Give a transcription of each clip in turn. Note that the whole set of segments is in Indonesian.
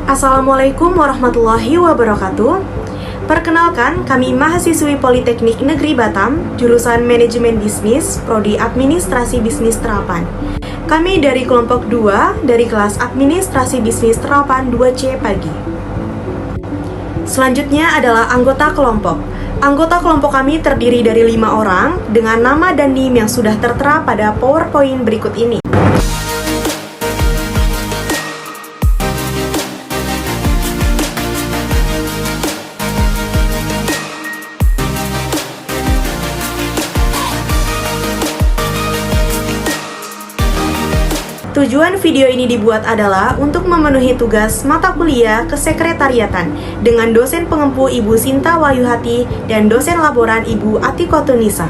Assalamualaikum warahmatullahi wabarakatuh. Perkenalkan, kami mahasiswi Politeknik Negeri Batam, jurusan Manajemen Bisnis, Prodi Administrasi Bisnis Terapan. Kami dari kelompok 2 dari kelas Administrasi Bisnis Terapan 2C pagi. Selanjutnya adalah anggota kelompok. Anggota kelompok kami terdiri dari 5 orang dengan nama dan NIM yang sudah tertera pada PowerPoint berikut ini. Tujuan video ini dibuat adalah untuk memenuhi tugas mata kuliah kesekretariatan dengan dosen pengempu Ibu Sinta Wayuhati dan dosen laboran Ibu Atikotunisa.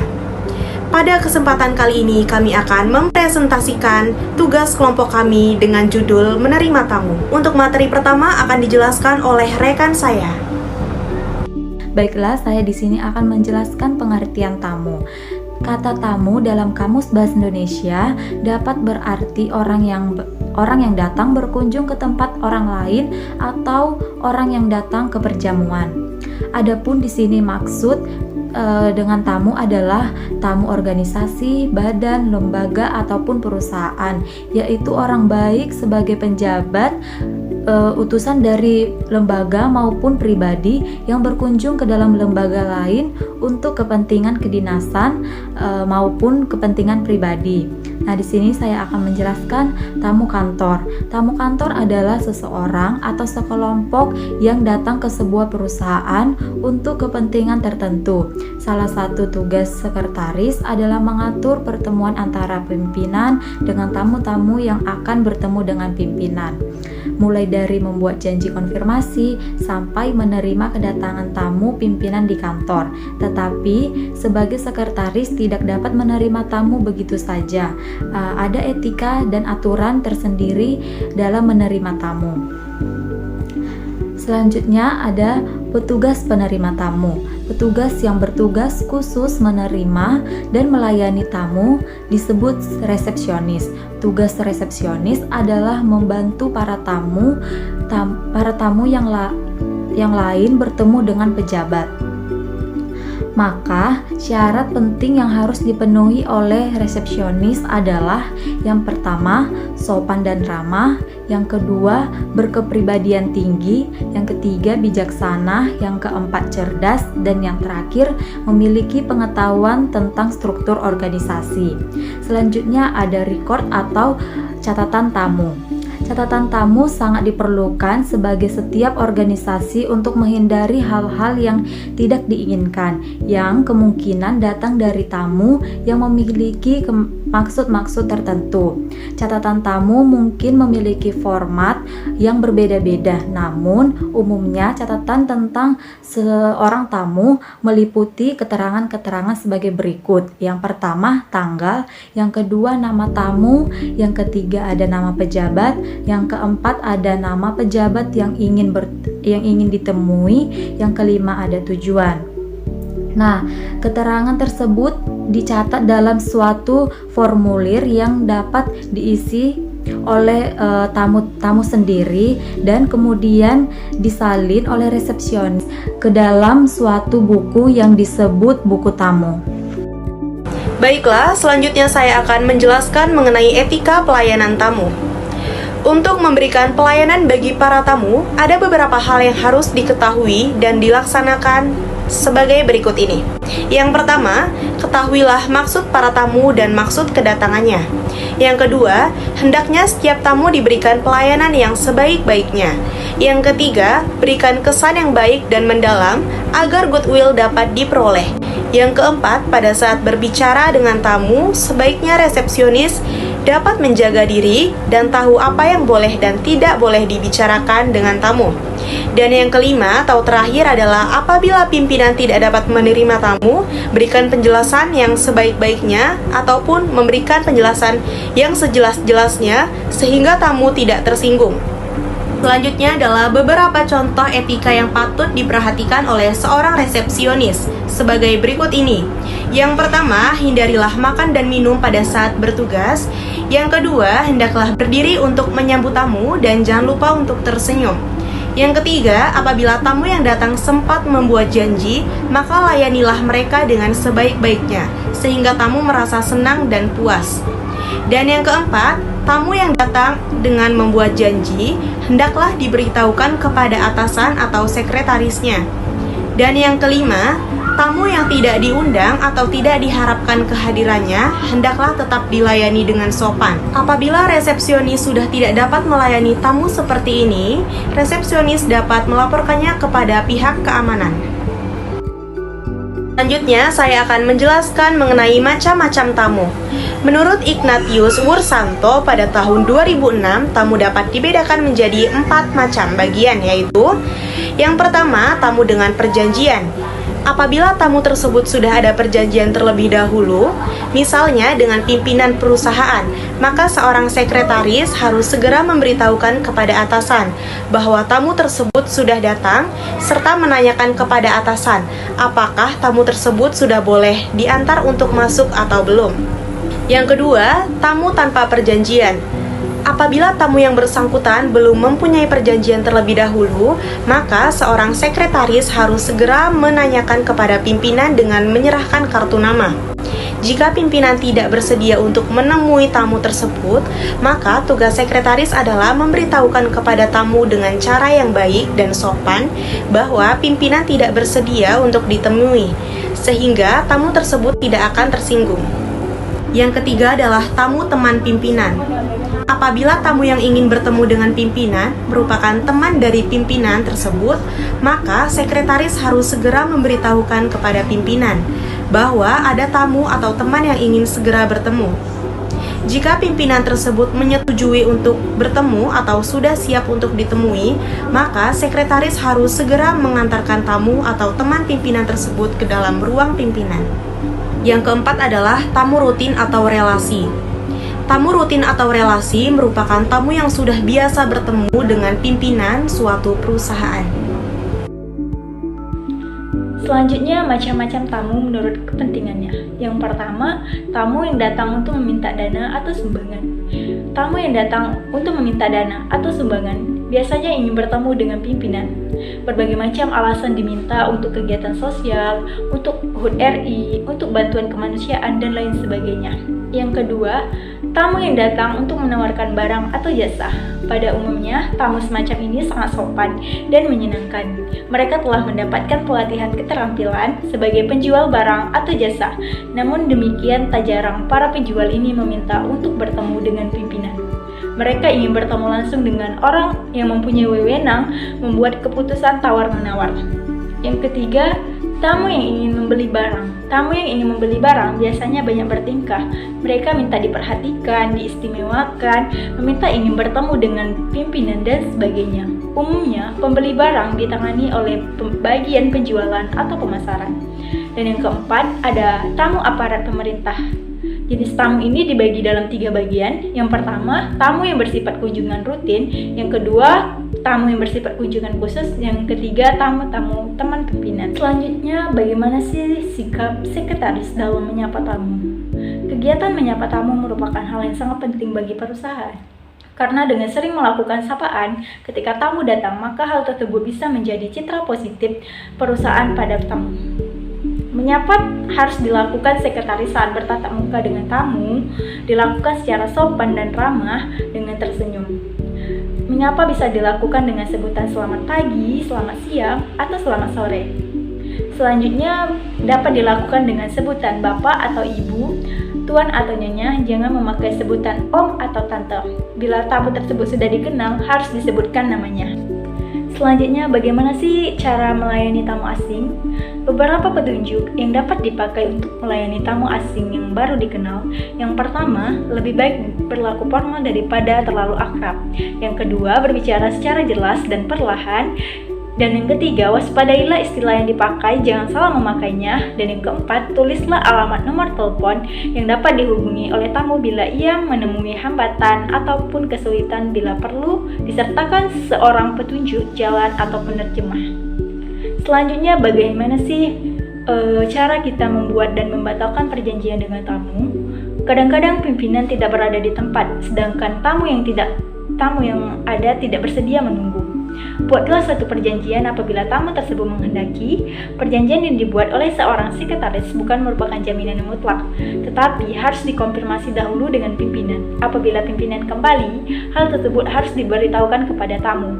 Pada kesempatan kali ini kami akan mempresentasikan tugas kelompok kami dengan judul menerima tamu. Untuk materi pertama akan dijelaskan oleh rekan saya. Baiklah, saya di sini akan menjelaskan pengertian tamu. Kata tamu dalam Kamus Bahasa Indonesia dapat berarti orang yang datang berkunjung ke tempat orang lain atau orang yang datang ke perjamuan. Adapun di sini maksud dengan tamu adalah tamu organisasi, badan, lembaga ataupun perusahaan, yaitu orang baik sebagai penjabat, utusan dari lembaga maupun pribadi yang berkunjung ke dalam lembaga lain untuk kepentingan kedinasan maupun kepentingan pribadi. Nah, di sini saya akan menjelaskan tamu kantor. Tamu kantor adalah seseorang atau sekelompok yang datang ke sebuah perusahaan untuk kepentingan tertentu. Salah satu tugas sekretaris adalah mengatur pertemuan antara pimpinan dengan tamu-tamu yang akan bertemu dengan pimpinan. Mulai dari membuat janji konfirmasi sampai menerima kedatangan tamu pimpinan di kantor. Tetapi sebagai sekretaris tidak dapat menerima tamu begitu saja. Ada etika dan aturan tersendiri dalam menerima tamu. Selanjutnya ada petugas penerima tamu. Petugas yang bertugas khusus menerima dan melayani tamu disebut resepsionis. Tugas resepsionis adalah membantu para tamu yang lain bertemu dengan pejabat. Maka syarat penting yang harus dipenuhi oleh resepsionis adalah yang pertama, sopan dan ramah, yang kedua, berkepribadian tinggi, yang ketiga, bijaksana, yang keempat, cerdas, dan yang terakhir, memiliki pengetahuan tentang struktur organisasi. Selanjutnya ada record atau catatan tamu. Catatan tamu sangat diperlukan sebagai setiap organisasi untuk menghindari hal-hal yang tidak diinginkan, yang kemungkinan datang dari tamu yang memiliki maksud-maksud tertentu. Catatan tamu mungkin memiliki format yang berbeda-beda, namun umumnya catatan tentang seorang tamu meliputi keterangan-keterangan sebagai berikut. Yang pertama, tanggal, yang kedua, nama tamu, yang ketiga ada nama pejabat, yang keempat ada nama pejabat yang ingin ditemui, yang kelima ada tujuan. Nah, keterangan tersebut dicatat dalam suatu formulir yang dapat diisi oleh tamu sendiri dan kemudian disalin oleh resepsionis ke dalam suatu buku yang disebut buku tamu. Baiklah, selanjutnya saya akan menjelaskan mengenai etika pelayanan tamu. Untuk memberikan pelayanan bagi para tamu, ada beberapa hal yang harus diketahui dan dilaksanakan sebagai berikut ini. Yang pertama, ketahuilah maksud para tamu dan maksud kedatangannya. Yang kedua, hendaknya setiap tamu diberikan pelayanan yang sebaik-baiknya. Yang ketiga, berikan kesan yang baik dan mendalam agar goodwill dapat diperoleh. Yang keempat, pada saat berbicara dengan tamu, sebaiknya resepsionis dapat menjaga diri dan tahu apa yang boleh dan tidak boleh dibicarakan dengan tamu. Dan yang kelima atau terakhir adalah apabila pimpinan tidak dapat menerima tamu, berikan penjelasan yang sebaik-baiknya ataupun memberikan penjelasan yang sejelas-jelasnya sehingga tamu tidak tersinggung. Selanjutnya adalah beberapa contoh etika yang patut diperhatikan oleh seorang resepsionis sebagai berikut ini. Yang pertama, hindarilah makan dan minum pada saat bertugas. Yang kedua, hendaklah berdiri untuk menyambut tamu dan jangan lupa untuk tersenyum. Yang ketiga, apabila tamu yang datang sempat membuat janji, maka layanilah mereka dengan sebaik-baiknya, sehingga tamu merasa senang dan puas. Dan yang keempat, tamu yang datang dengan membuat janji, hendaklah diberitahukan kepada atasan atau sekretarisnya. Dan yang kelima, tamu yang tidak diundang atau tidak diharapkan kehadirannya, hendaklah tetap dilayani dengan sopan. Apabila resepsionis sudah tidak dapat melayani tamu seperti ini, resepsionis dapat melaporkannya kepada pihak keamanan. Selanjutnya, saya akan menjelaskan mengenai macam-macam tamu. Menurut Ignatius Wursanto, pada tahun 2006, tamu dapat dibedakan menjadi 4 macam bagian, yaitu yang pertama, tamu dengan perjanjian. Apabila tamu tersebut sudah ada perjanjian terlebih dahulu, misalnya dengan pimpinan perusahaan, maka seorang sekretaris harus segera memberitahukan kepada atasan bahwa tamu tersebut sudah datang, serta menanyakan kepada atasan apakah tamu tersebut sudah boleh diantar untuk masuk atau belum. Yang kedua, tamu tanpa perjanjian. Apabila tamu yang bersangkutan belum mempunyai perjanjian terlebih dahulu, maka seorang sekretaris harus segera menanyakan kepada pimpinan dengan menyerahkan kartu nama. Jika pimpinan tidak bersedia untuk menemui tamu tersebut, maka tugas sekretaris adalah memberitahukan kepada tamu dengan cara yang baik dan sopan bahwa pimpinan tidak bersedia untuk ditemui, sehingga tamu tersebut tidak akan tersinggung. Yang ketiga adalah tamu teman pimpinan. Apabila tamu yang ingin bertemu dengan pimpinan merupakan teman dari pimpinan tersebut, maka sekretaris harus segera memberitahukan kepada pimpinan bahwa ada tamu atau teman yang ingin segera bertemu. Jika pimpinan tersebut menyetujui untuk bertemu atau sudah siap untuk ditemui, maka sekretaris harus segera mengantarkan tamu atau teman pimpinan tersebut ke dalam ruang pimpinan. Yang keempat adalah tamu rutin atau relasi. Tamu rutin atau relasi merupakan tamu yang sudah biasa bertemu dengan pimpinan suatu perusahaan. Selanjutnya, macam-macam tamu menurut kepentingannya. Yang pertama, tamu yang datang untuk meminta dana atau sumbangan. Tamu yang datang untuk meminta dana atau sumbangan biasanya ingin bertemu dengan pimpinan. Berbagai macam alasan diminta untuk kegiatan sosial, untuk HUT RI, untuk bantuan kemanusiaan, dan lain sebagainya. Yang kedua, tamu yang datang untuk menawarkan barang atau jasa. Pada umumnya, tamu semacam ini sangat sopan dan menyenangkan. Mereka telah mendapatkan pelatihan keterampilan sebagai penjual barang atau jasa. Namun demikian, tak jarang para penjual ini meminta untuk bertemu dengan pimpinan. Mereka ingin bertemu langsung dengan orang yang mempunyai wewenang membuat keputusan tawar-menawar. Yang ketiga, tamu yang ingin membeli barang. Tamu yang ingin membeli barang biasanya banyak bertingkah. Mereka minta diperhatikan, diistimewakan, meminta ingin bertemu dengan pimpinan, dan sebagainya. Umumnya, pembeli barang ditangani oleh bagian penjualan atau pemasaran. Dan yang keempat, ada tamu aparat pemerintah. Jenis tamu ini dibagi dalam 3 bagian. Yang pertama, tamu yang bersifat kunjungan rutin. Yang kedua, tamu yang bersifat kunjungan khusus. Yang ketiga, tamu-tamu teman pimpinan. Selanjutnya, bagaimana sih sikap sekretaris dalam menyapa tamu? Kegiatan menyapa tamu merupakan hal yang sangat penting bagi perusahaan. Karena dengan sering melakukan sapaan ketika tamu datang, maka hal tersebut bisa menjadi citra positif perusahaan pada tamu. Menyapa harus dilakukan sekretaris saat bertatap muka dengan tamu, dilakukan secara sopan dan ramah dengan tersenyum. Menyapa bisa dilakukan dengan sebutan selamat pagi, selamat siang, atau selamat sore. Selanjutnya dapat dilakukan dengan sebutan bapak atau ibu, tuan atau nyonya, jangan memakai sebutan om atau tante. Bila tamu tersebut sudah dikenal, harus disebutkan namanya. Selanjutnya, bagaimana sih cara melayani tamu asing? Beberapa petunjuk yang dapat dipakai untuk melayani tamu asing yang baru dikenal. Yang pertama, lebih baik berlaku formal daripada terlalu akrab. Yang kedua, berbicara secara jelas dan perlahan. Dan yang ketiga, waspadailah istilah yang dipakai, jangan salah memakainya. Dan yang keempat, tulislah alamat nomor telepon yang dapat dihubungi oleh tamu bila ia menemui hambatan ataupun kesulitan, bila perlu disertakan seorang petunjuk jalan atau penerjemah. Selanjutnya, bagaimana sih cara kita membuat dan membatalkan perjanjian dengan tamu? Kadang-kadang pimpinan tidak berada di tempat, sedangkan tamu yang ada tidak bersedia menunggu. Buatlah suatu perjanjian apabila tamu tersebut menghendaki. Perjanjian yang dibuat oleh seorang sekretaris bukan merupakan jaminan yang mutlak, tetapi harus dikonfirmasi dahulu dengan pimpinan. Apabila pimpinan kembali, hal tersebut harus diberitahukan kepada tamu.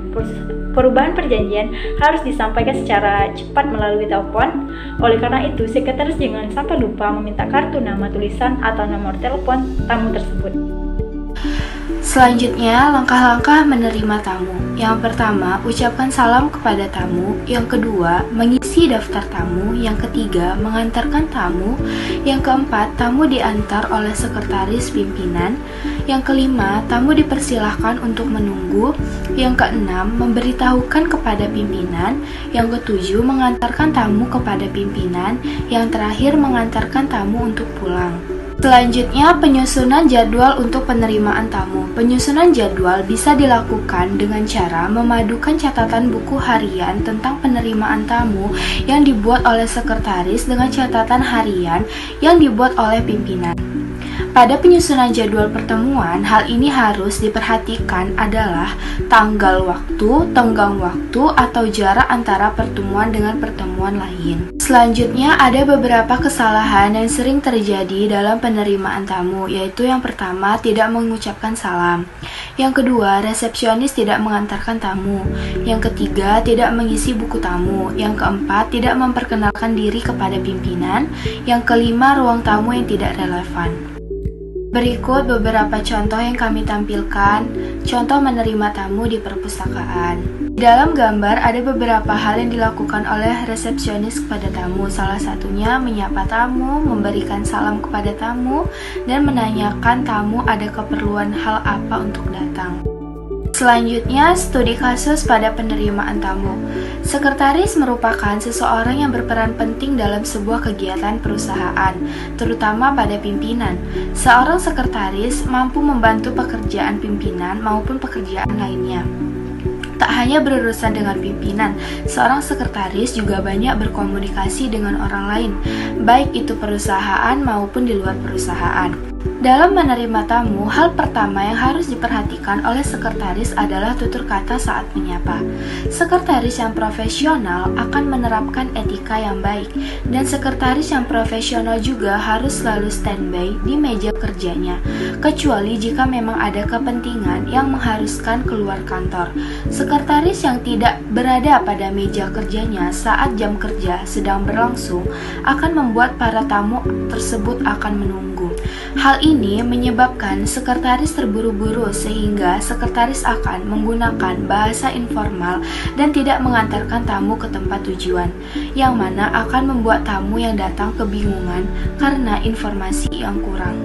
Perubahan perjanjian harus disampaikan secara cepat melalui telepon. Oleh karena itu, sekretaris jangan sampai lupa meminta kartu nama tulisan atau nomor telepon tamu tersebut. Selanjutnya, langkah-langkah menerima tamu. Yang pertama, ucapkan salam kepada tamu. Yang kedua, mengisi daftar tamu. Yang ketiga, mengantarkan tamu. Yang keempat, tamu diantar oleh sekretaris pimpinan. Yang kelima, tamu dipersilahkan untuk menunggu. Yang keenam, memberitahukan kepada pimpinan. Yang ketujuh, mengantarkan tamu kepada pimpinan. Yang terakhir, mengantarkan tamu untuk pulang. Selanjutnya, penyusunan jadwal untuk penerimaan tamu. Penyusunan jadwal bisa dilakukan dengan cara memadukan catatan buku harian tentang penerimaan tamu yang dibuat oleh sekretaris dengan catatan harian yang dibuat oleh pimpinan. Pada penyusunan jadwal pertemuan, hal ini harus diperhatikan adalah tanggal waktu, tenggang waktu, atau jarak antara pertemuan dengan pertemuan lain. Selanjutnya, ada beberapa kesalahan yang sering terjadi dalam penerimaan tamu, yaitu yang pertama, tidak mengucapkan salam. Yang kedua, resepsionis tidak mengantarkan tamu. Yang ketiga, tidak mengisi buku tamu. Yang keempat, tidak memperkenalkan diri kepada pimpinan. Yang kelima, ruang tamu yang tidak relevan. Berikut beberapa contoh yang kami tampilkan, contoh menerima tamu di perpustakaan. Di dalam gambar ada beberapa hal yang dilakukan oleh resepsionis kepada tamu. Salah satunya menyapa tamu, memberikan salam kepada tamu, dan menanyakan tamu ada keperluan hal apa untuk datang. Selanjutnya, studi kasus pada penerimaan tamu. Sekretaris merupakan seseorang yang berperan penting dalam sebuah kegiatan perusahaan, terutama pada pimpinan. Seorang sekretaris mampu membantu pekerjaan pimpinan maupun pekerjaan lainnya. Tak hanya berurusan dengan pimpinan, seorang sekretaris juga banyak berkomunikasi dengan orang lain, baik itu perusahaan maupun di luar perusahaan. Dalam menerima tamu, hal pertama yang harus diperhatikan oleh sekretaris adalah tutur kata saat menyapa. Sekretaris yang profesional akan menerapkan etika yang baik, dan sekretaris yang profesional juga harus selalu standby di meja kerjanya, kecuali jika memang ada kepentingan yang mengharuskan keluar kantor. Sekretaris yang tidak berada pada meja kerjanya saat jam kerja sedang berlangsung akan membuat para tamu tersebut akan menunggu. Hal ini menyebabkan sekretaris terburu-buru sehingga sekretaris akan menggunakan bahasa informal dan tidak mengantarkan tamu ke tempat tujuan, yang mana akan membuat tamu yang datang kebingungan karena informasi yang kurang.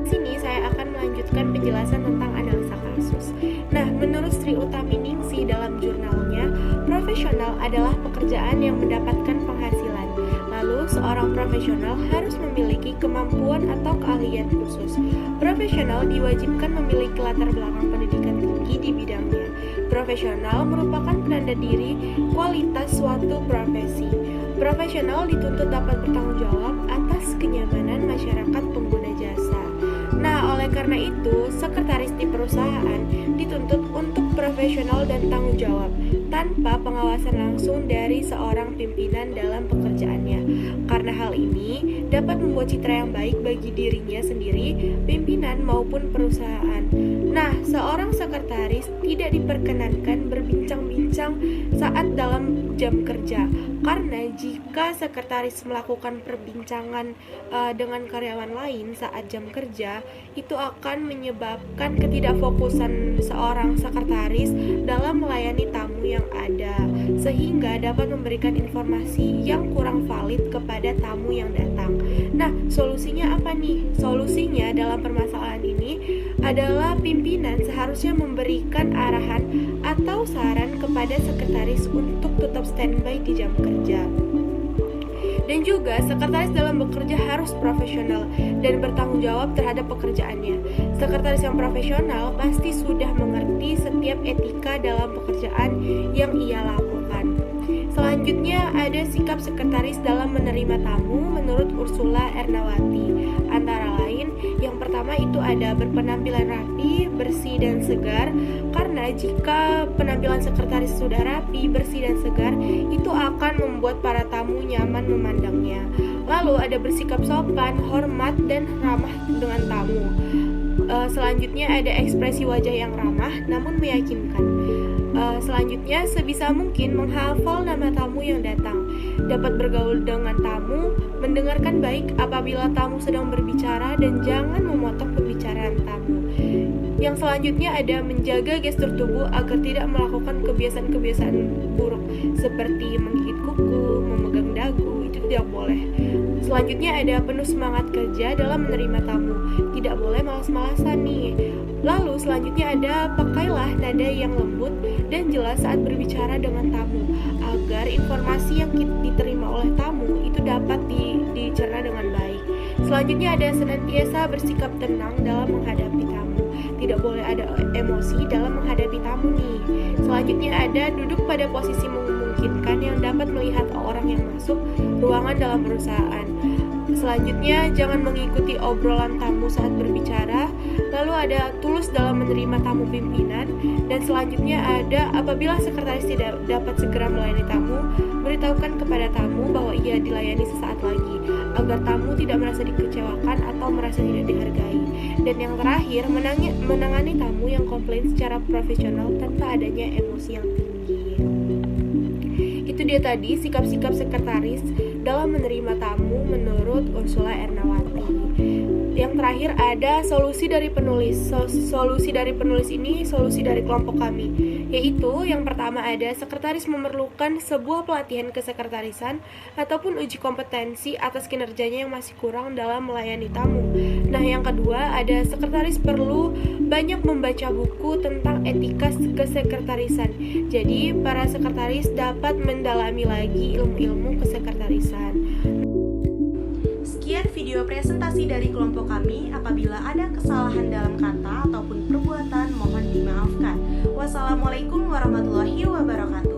Sini saya akan melanjutkan penjelasan tentang analisa kasus. Nah, menurut Sri Utaminingsih dalam jurnalnya, profesional adalah pekerjaan yang mendapatkan penghasilan. Lalu, seorang profesional harus memiliki kemampuan atau keahlian khusus. Profesional diwajibkan memiliki latar belakang pendidikan tinggi di bidangnya. Profesional merupakan penanda diri kualitas suatu profesi. Profesional dituntut dapat bertanggung jawab atas kenyamanan masyarakat pengguna jasa. Nah, oleh karena itu, sekretaris di perusahaan dituntut untuk profesional dan tanggung jawab tanpa pengawasan langsung dari seorang pimpinan dalam pekerjaannya. Karena hal ini dapat membuat citra yang baik bagi dirinya sendiri, pimpinan maupun perusahaan. Nah, seorang sekretaris tidak diperkenankan berbincang-bincang saat dalam jam kerja, karena jika sekretaris melakukan perbincangan dengan karyawan lain saat jam kerja, itu akan menyebabkan ketidakfokusan seorang sekretaris dalam melayani tamu yang ada, sehingga dapat memberikan informasi yang kurang valid kepada tamu yang datang. Nah, solusinya apa nih? Solusinya dalam permasalahan ini adalah pimpinan seharusnya memberikan arahan atau saran kepada sekretaris untuk tetap standby di jam kerja. Dan juga sekretaris dalam bekerja harus profesional dan bertanggung jawab terhadap pekerjaannya. Sekretaris yang profesional pasti sudah mengerti setiap etika dalam pekerjaan yang ia lakukan. Selanjutnya ada sikap sekretaris dalam menerima tamu menurut Ursula Ernawati. Antara lain, yang pertama pertama itu ada berpenampilan rapi, bersih dan segar. Karena jika penampilan sekretaris sudah rapi, bersih dan segar, itu akan membuat para tamu nyaman memandangnya. Lalu ada bersikap sopan, hormat dan ramah dengan tamu. Selanjutnya ada ekspresi wajah yang ramah namun meyakinkan. Selanjutnya sebisa mungkin menghafal nama tamu yang datang, dapat bergaul dengan tamu, mendengarkan baik apabila tamu sedang berbicara dan jangan memotong pembicaraan tamu. Yang selanjutnya ada menjaga gestur tubuh agar tidak melakukan kebiasaan-kebiasaan buruk seperti menggigit kuku, memegang dagu, itu tidak boleh. Selanjutnya ada penuh semangat kerja dalam menerima tamu, tidak boleh malas-malasan nih. Lalu selanjutnya ada pakailah nada yang lembut dan jelas saat berbicara dengan tamu, agar informasi yang diterima oleh tamu itu dapat dicerna dengan baik. Selanjutnya ada senantiasa bersikap tenang dalam menghadapi tamu, tidak boleh ada emosi dalam menghadapi tamu nih. Selanjutnya ada duduk pada posisi memungkinkan yang dapat melihat orang yang masuk ruangan dalam perusahaan. Selanjutnya, jangan mengikuti obrolan tamu saat berbicara. Lalu ada tulus dalam menerima tamu pimpinan. Dan selanjutnya ada apabila sekretaris tidak dapat segera melayani tamu, beritahukan kepada tamu bahwa ia dilayani sesaat lagi, agar tamu tidak merasa dikecewakan atau merasa tidak dihargai. Dan yang terakhir, menangani tamu yang komplain secara profesional tanpa adanya emosi yang tinggi. Itu dia tadi sikap-sikap sekretaris dalam menerima tamu menurut Ursula Ernawati. Yang terakhir ada solusi dari penulis. Solusi dari penulis ini solusi dari kelompok kami, yaitu yang pertama ada sekretaris memerlukan sebuah pelatihan kesekretarisan ataupun uji kompetensi atas kinerjanya yang masih kurang dalam melayani tamu. Nah, yang kedua ada sekretaris perlu banyak membaca buku tentang etika kesekretarisan. Jadi, para sekretaris dapat mendalami lagi ilmu-ilmu kesekretarisan. Sekian video presentasi dari kelompok kami. Apabila ada kesalahan dalam kata ataupun perbuatan, mohon dimaafkan. Wassalamualaikum warahmatullahi wabarakatuh.